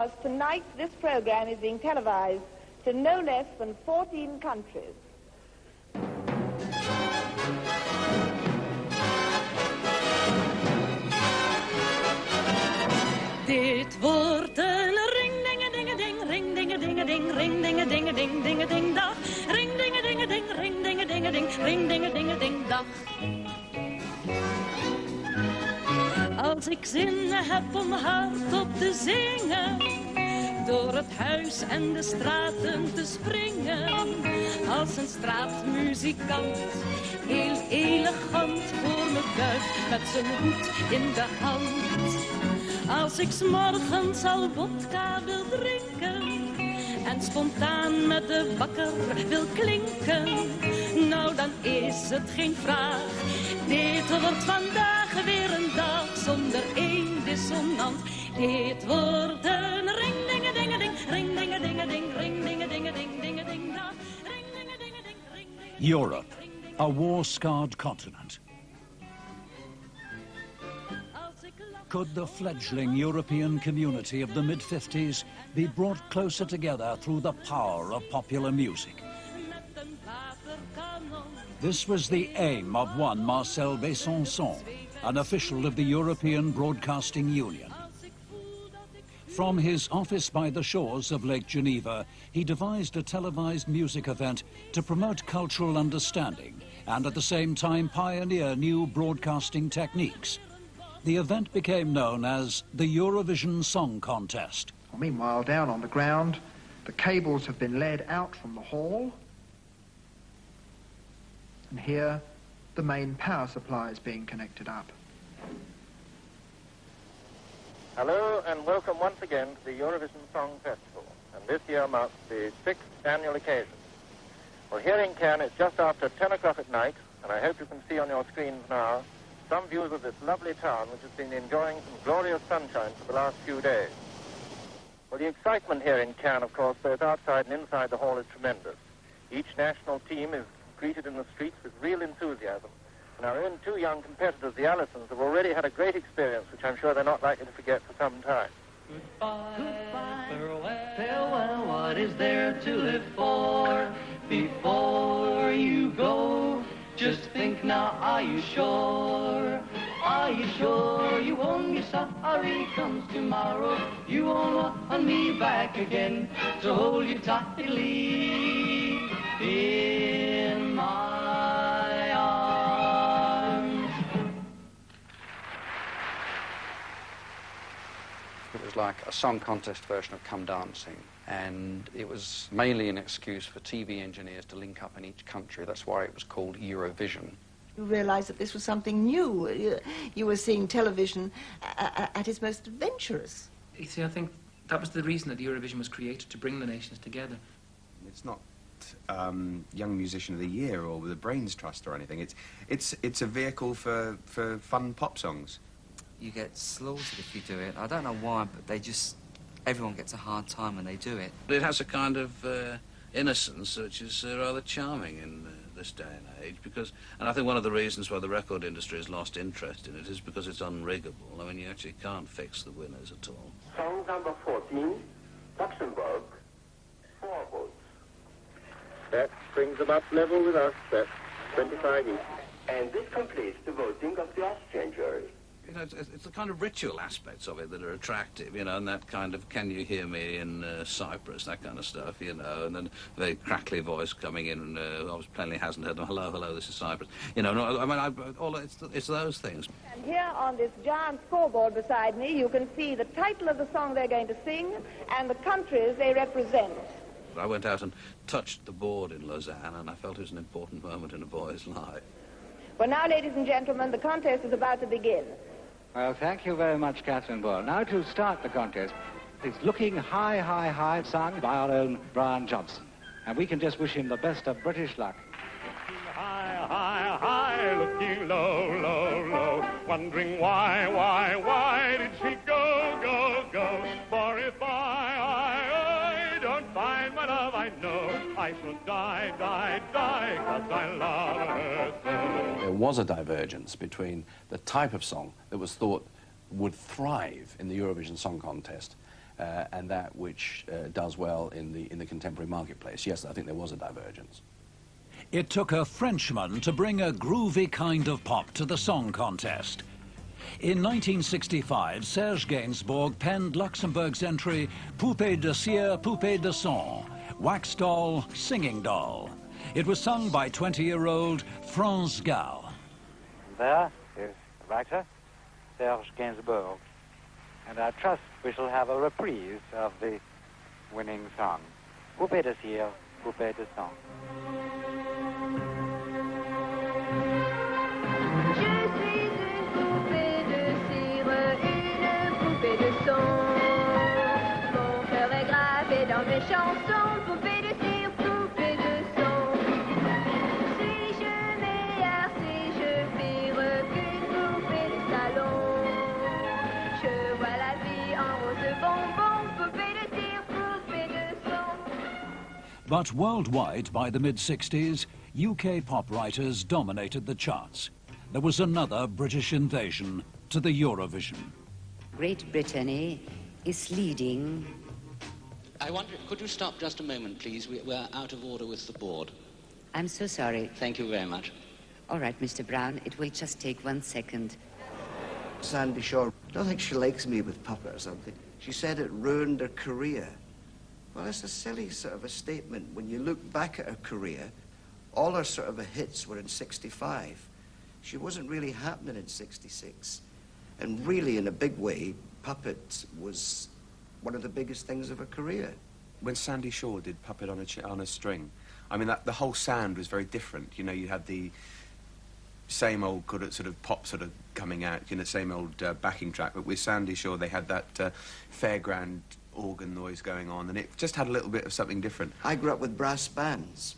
Tonight, this program is being televised to no less than 14 countries. Dit wordt een ring-ding-a-ding-a-ding, ring-ding-a-ding-a-ding, ring-ding-a-ding-a-ding-ding-a-ding dag. Ring-ding-a-ding-a-ding, ring-ding-a-ding-a-ding, ring-ding-a-ding-a-ding dag. Als ik zin heb om hardop te zingen, door het huis en de straten te springen, als een straatmuzikant, heel elegant voor me buigt met zijn hoed in de hand. Als ik 's morgens al vodka wil drinken en spontaan met de bakker wil klinken, nou dan is het geen vraag. Dit wordt vandaag weer een dag zonder één dissonant. Dit wordt een ring-ding-a-ding-a-ding, ring-ding-a-ding-a-ding, ring-ding-a-ding-a-ding-ding-a-ding dag. Ring-ding-a-ding-a-ding, ring-ding-a-ding. Europe, a war-scarred continent. Could the fledgling European community of the mid-50s be brought closer together through the power of popular music? This was the aim of one Marcel Besançon, an official of the European Broadcasting Union. From his office by the shores of Lake Geneva, he devised a televised music event to promote cultural understanding and at the same time pioneer new broadcasting techniques. The event became known as the Eurovision Song Contest. Meanwhile, down on the ground, the cables have been led out from the hall. And here, the main power supply is being connected up. Hello and welcome once again to the Eurovision Song Festival. And this year marks the 6th annual occasion. Well, here in Cannes, it's just after 10 o'clock at night, and I hope you can see on your screens now some views of this lovely town which has been enjoying some glorious sunshine for the last few days. Well, the excitement here in Cannes, of course, both outside and inside the hall is tremendous. Each national team is greeted in the streets with real enthusiasm. And our own two young competitors, the Allisons, have already had a great experience, which I'm sure they're not likely to forget for some time. Goodbye, goodbye, farewell, farewell, what is there to live for? Before you go, just think now, are you sure? Are you sure you won't be sorry comes tomorrow? You won't want me back again, so hold you tightly in my arms. It was like a song contest version of Come Dancing, and it was mainly an excuse for TV engineers to link up in each country. That's why it was called Eurovision. You realised that this was something new. You were seeing television at its most adventurous. You see, I think that was the reason that Eurovision was created, to bring the nations together. It's not Young Musician of the Year or the Brains Trust or anything. It's a vehicle for fun pop songs. You get slaughtered if you do it. I don't know why, but everyone gets a hard time when they do it. It has a kind of innocence which is rather charming in this day and age, and I think one of the reasons why the record industry has lost interest in it is because it's unriggable. I mean, you actually can't fix the winners at all. Song number 14, Luxembourg, 4 votes. That brings them up level with us, that's 25 each. And this completes the voting of the Austrian jury. You know, it's the kind of ritual aspects of it that are attractive, you know, and that kind of "Can you hear me" in Cyprus, that kind of stuff, you know, and then a very crackly voice coming in, and I plainly hasn't heard, hello, hello, this is Cyprus. You know, I mean, it's those things. And here on this giant scoreboard beside me, you can see the title of the song they're going to sing and the countries they represent. I went out and touched the board in Lausanne, and I felt it was an important moment in a boy's life. Well, now, ladies and gentlemen, the contest is about to begin. Well, thank you very much, Catherine Boyle. Now, to start the contest, it's Looking High, High, High, sung by our own Brian Johnson. And we can just wish him the best of British luck. Looking high, high, high, looking low, low, low, wondering why did she go, go, go? For if I don't find my love, I know I shall die, die, die, 'cause I love her so. There was a divergence between the type of song that was thought would thrive in the Eurovision Song Contest and that which does well in the contemporary marketplace. Yes, I think there was a divergence. It took a Frenchman to bring a groovy kind of pop to the song contest. In 1965, Serge Gainsbourg penned Luxembourg's entry Poupée de cire, poupée de son, wax doll, singing doll. It was sung by 20-year-old France Gall. There is the writer, Serge Gainsbourg. And I trust we shall have a reprise of the winning song, Poupée de cire, poupée de son. Mon cœur est gravé dans mes chansons, poupée de cire, poupée de son. Suis-je meilleure si je pire qu'une poupée de salon? Je vois la vie en rose bonbon, poupée de cire, poupée de son. But worldwide, by the mid-60s, UK pop writers dominated the charts. There was another British invasion to the Eurovision. Great Britain is leading. I wonder, could you stop just a moment, please? We're out of order with the board. I'm so sorry. Thank you very much. All right, Mr. Brown, it will just take 1 second. Sandy Shaw, I don't think she likes me with Puppet or something. She said it ruined her career. Well, it's a silly sort of a statement. When you look back at her career, all her sort of hits were in 65. She wasn't really happening in 66. And really, in a big way, Puppet was one of the biggest things of her career. When Sandy Shaw did Puppet on a String, I mean, the whole sound was very different. You know, you had the same old sort of pop sort of coming out, you know, same old backing track. But with Sandy Shaw, they had that fairground organ noise going on, and it just had a little bit of something different. I grew up with brass bands,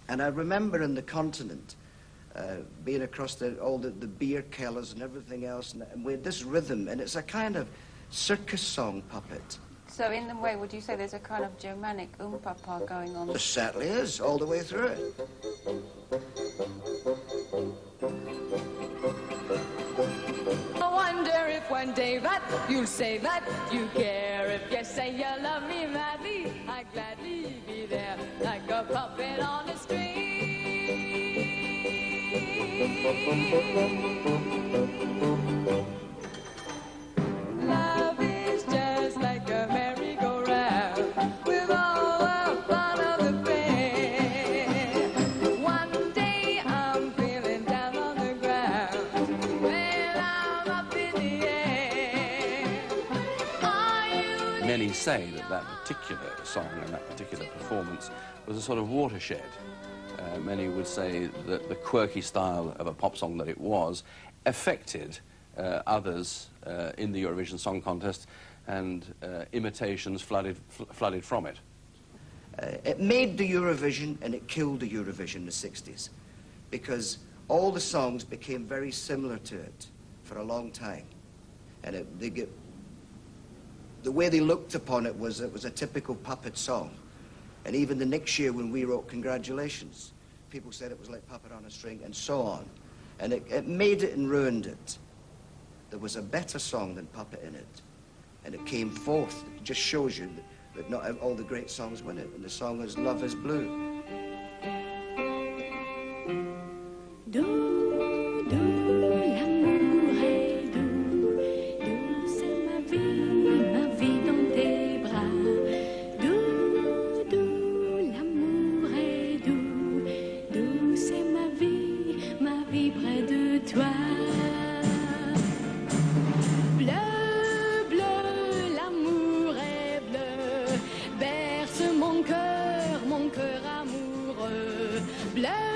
and I remember in the continent, being across all the beer kellers and everything else, and we had this rhythm, and it's a kind of circus song, Puppet. So in the way, would you say there's a kind of Germanic papa going on? There certainly is, all the way through it. I wonder if one day that you'll say that you care. If you say you love me madly, I'd gladly be there like a puppet on a string. Love is just like a merry-go-round with all the fun of the fair. One day I'm feeling down on the ground, then I'm up in the air. Many say that that particular song and that particular performance was a sort of watershed. Many would say that the quirky style of a pop song that it was affected others in the Eurovision Song Contest, and imitations flooded from it. It made the Eurovision and it killed the Eurovision in the 60s, because all the songs became very similar to it for a long time. And the way they looked upon it was a typical Puppet song. And even the next year when we wrote Congratulations, people said it was like Puppet on a String, and so on. And it made it and ruined it. There was a better song than Puppet in it, and it came forth. It just shows you that not all the great songs win it, and the song is Love is Blue. Mon cœur amoureux, bleu.